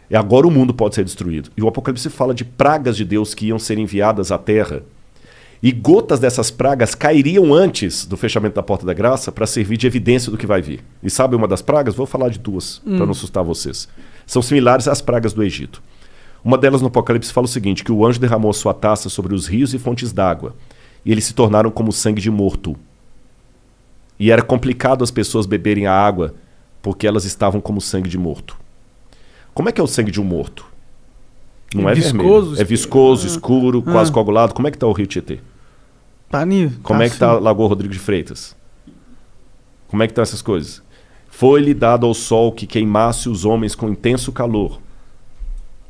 E agora o mundo pode ser destruído. E o Apocalipse fala de pragas de Deus que iam ser enviadas à terra. E gotas dessas pragas cairiam antes do fechamento da porta da graça para servir de evidência do que vai vir. E sabe uma das pragas? Vou falar de duas, para não assustar vocês. São similares às pragas do Egito. Uma delas no Apocalipse fala o seguinte, que o anjo derramou sua taça sobre os rios e fontes d'água. E eles se tornaram como sangue de morto. E era complicado as pessoas beberem a água porque elas estavam como sangue de morto. Como é que é o sangue de um morto? Não é viscoso, vermelho. É viscoso, escuro, quase coagulado. Como é que está o Rio Tietê? Como é que está a Lagoa Rodrigo de Freitas? Como é que estão essas coisas? Foi-lhe dado ao sol que queimasse os homens com intenso calor.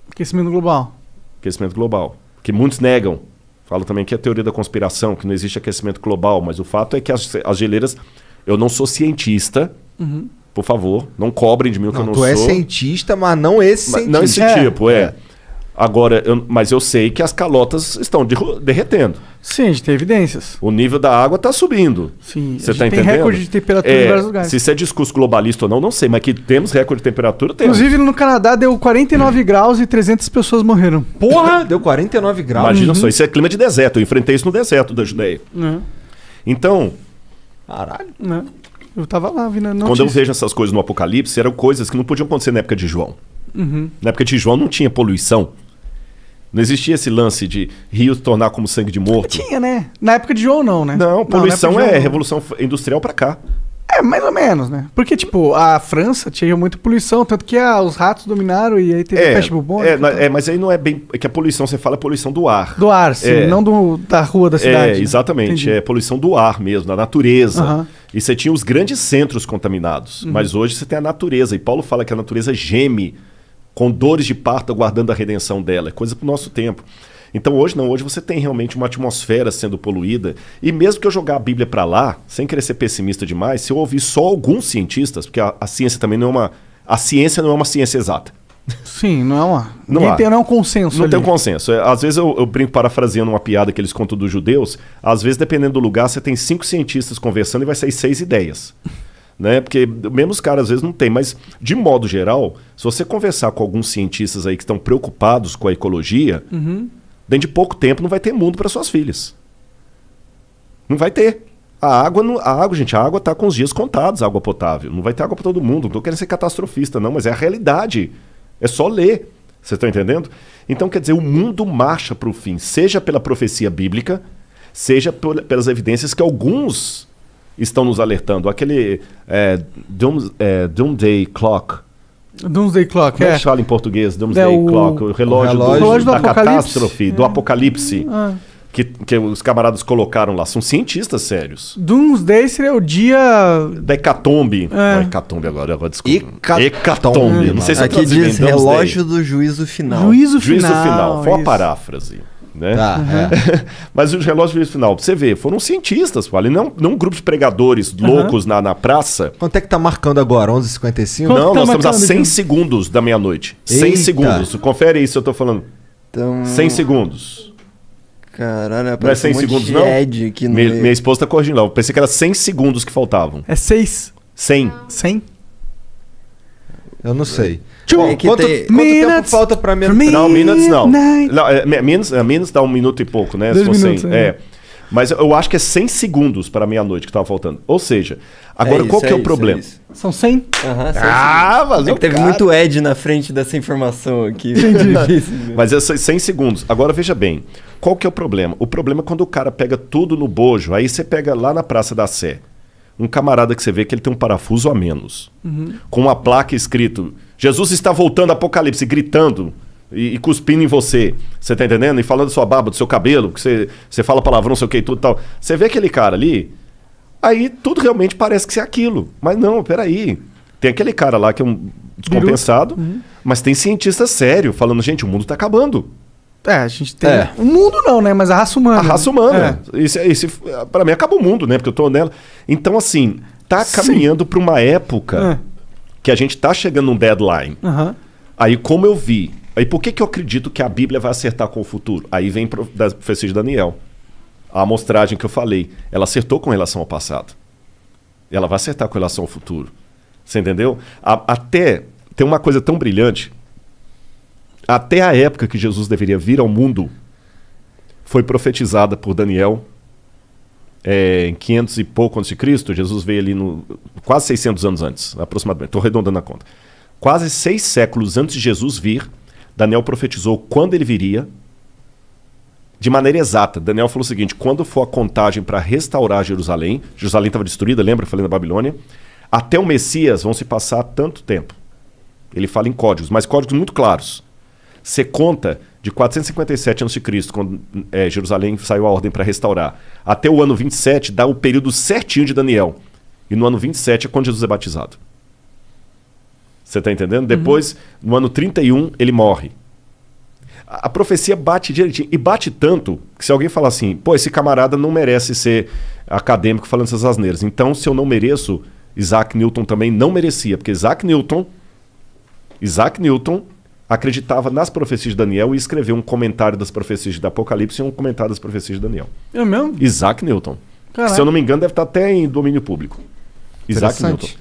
Aquecimento global. Aquecimento global. Que muitos negam. Falo também que é a teoria da conspiração, que não existe aquecimento global. Mas o fato é que as geleiras... Eu não sou cientista... Por favor, não cobrem de mim o que eu não sou. Tu é cientista, mas não esse cientista. Não esse tipo, Agora, mas eu sei que as calotas estão derretendo. Sim, a gente tem evidências. O nível da água está subindo. Sim, você está entendendo? Tem recorde de temperatura em vários lugares. Se isso é discurso globalista ou não, não sei. Mas que temos recorde de temperatura, temos. Inclusive, no Canadá deu 49 graus e 300 pessoas morreram. Porra! Deu 49 graus. Imagina só, isso é clima de deserto. Eu enfrentei isso no deserto da Judeia. Então... Caralho. Eu tava lá vendo a notícia. Quando eu vejo essas coisas no Apocalipse, eram coisas que não podiam acontecer na época de João. Na época de João não tinha poluição. Não existia esse lance de rio se tornar como sangue de morto. Tinha, né? Na época de João não, né? Não, poluição é revolução industrial pra cá. É, mais ou menos, né? Porque, tipo, a França tinha muita poluição, tanto que os ratos dominaram e aí teve peste bubônica. Mas aí não é bem... É que a poluição, você fala poluição do ar. Do ar, sim, não da rua da cidade. Exatamente. Entendi. É poluição do ar mesmo, da natureza. E você tinha os grandes centros contaminados. Mas hoje você tem a natureza. E Paulo fala que a natureza geme com dores de parto aguardando a redenção dela. É coisa pro nosso tempo. Então hoje não, hoje você tem realmente uma atmosfera sendo poluída, e mesmo que eu jogar a Bíblia para lá, sem querer ser pessimista demais, se eu ouvir só alguns cientistas, porque a ciência também não é uma... A ciência não é uma ciência exata. Sim, não é uma... Não é um consenso. Não tem um consenso. Às vezes eu brinco parafraseando uma piada que eles contam dos judeus, às vezes dependendo do lugar você tem 5 cientistas conversando e vai sair 6 ideias. Né? Porque mesmo os caras às vezes não tem, mas de modo geral, se você conversar com alguns cientistas aí que estão preocupados com a ecologia... Dentro de pouco tempo não vai ter mundo para suas filhas. Não vai ter. A água, gente, a água está com os dias contados, a água potável. Não vai ter água para todo mundo. Não estou querendo ser catastrofista, não, mas é a realidade. É só ler. Vocês estão entendendo? Então, quer dizer, o mundo marcha para o fim, seja pela profecia bíblica, seja pelas evidências que alguns estão nos alertando. Aquele Doomsday Clock. Doomsday Clock, Como é que fala em português? Doomsday Clock, o relógio do da apocalipse. Catástrofe, do apocalipse, que os camaradas colocaram lá. São cientistas sérios. Doomsday seria o dia... Da hecatombe. Hecatombe agora, desculpa. Hecatombe. Não sei se aqui diz relógio do juízo final. Juízo final. Foi uma paráfrase. Né? Mas o relógio do juízo final, pra você ver, foram cientistas, e não um grupo de pregadores loucos na praça. Quanto é que tá marcando agora? 11h55? Não, nós estamos a 100 segundos da meia-noite. 100 segundos. Confere aí se eu tô falando. Então... 100 segundos. Caralho, não é 100 segundos, não? Aqui no minha esposa tá corrigindo lá. Eu pensei que era 100 segundos que faltavam. É 6. 100. 100? Eu não sei. Quanto tempo falta pra minha... Não, minutes não. Minutes dá 1 minuto e pouco, né? 2 minutos. Mas eu acho que é 100 segundos para meia-noite que tava faltando. Ou seja, agora qual que é o problema? São 100? Mas teve muito Ed na frente dessa informação aqui. Mas é 100 segundos. Agora veja bem, qual que é o problema? O problema é quando o cara pega tudo no bojo, aí você pega lá na Praça da Sé, um camarada que você vê que ele tem um parafuso a menos, com uma placa escrito, Jesus está voltando, Apocalipse, gritando e cuspindo em você. Você tá entendendo? E falando da sua barba, do seu cabelo, que você fala palavrão, não sei o que e tudo e tal. Você vê aquele cara ali, aí tudo realmente parece que ser aquilo. Mas não, peraí. Tem aquele cara lá que é um descompensado, mas tem cientista sério falando, gente, o mundo tá acabando. A gente tem... O mundo não, né? Mas a raça humana. A raça humana. Pra mim acaba o mundo, né? Porque eu tô nela. Então, assim, tá caminhando pra uma época que a gente tá chegando num deadline. Aí, como eu vi... Aí, por que eu acredito que a Bíblia vai acertar com o futuro? Aí vem da profecia de Daniel. A amostragem que eu falei. Ela acertou com relação ao passado. Ela vai acertar com relação ao futuro. Você entendeu? Até tem uma coisa tão brilhante até a época que Jesus deveria vir ao mundo, foi profetizada por Daniel em 500 e pouco antes de Cristo. Jesus veio ali quase 600 anos antes, aproximadamente. Estou arredondando a conta. Quase 6 séculos antes de Jesus vir, Daniel profetizou quando ele viria, de maneira exata. Daniel falou o seguinte: quando for a contagem para restaurar Jerusalém, Jerusalém estava destruída, lembra? Eu falei na Babilônia. Até o Messias vão se passar tanto tempo. Ele fala em códigos, mas códigos muito claros. Você conta de 457 a.C., quando Jerusalém saiu a ordem para restaurar, até o ano 27, dá o período certinho de Daniel. E no ano 27 é quando Jesus é batizado. Você está entendendo? Depois, no ano 31, ele morre. A profecia bate direitinho. E bate tanto que se alguém falar assim, pô, esse camarada não merece ser acadêmico falando essas asneiras. Então, se eu não mereço, Isaac Newton também não merecia. Porque Isaac Newton acreditava nas profecias de Daniel e escreveu um comentário das profecias do Apocalipse e um comentário das profecias de Daniel. É mesmo? Isaac Newton. Caraca. Se eu não me engano, deve estar até em domínio público. Isaac Newton. Interessante.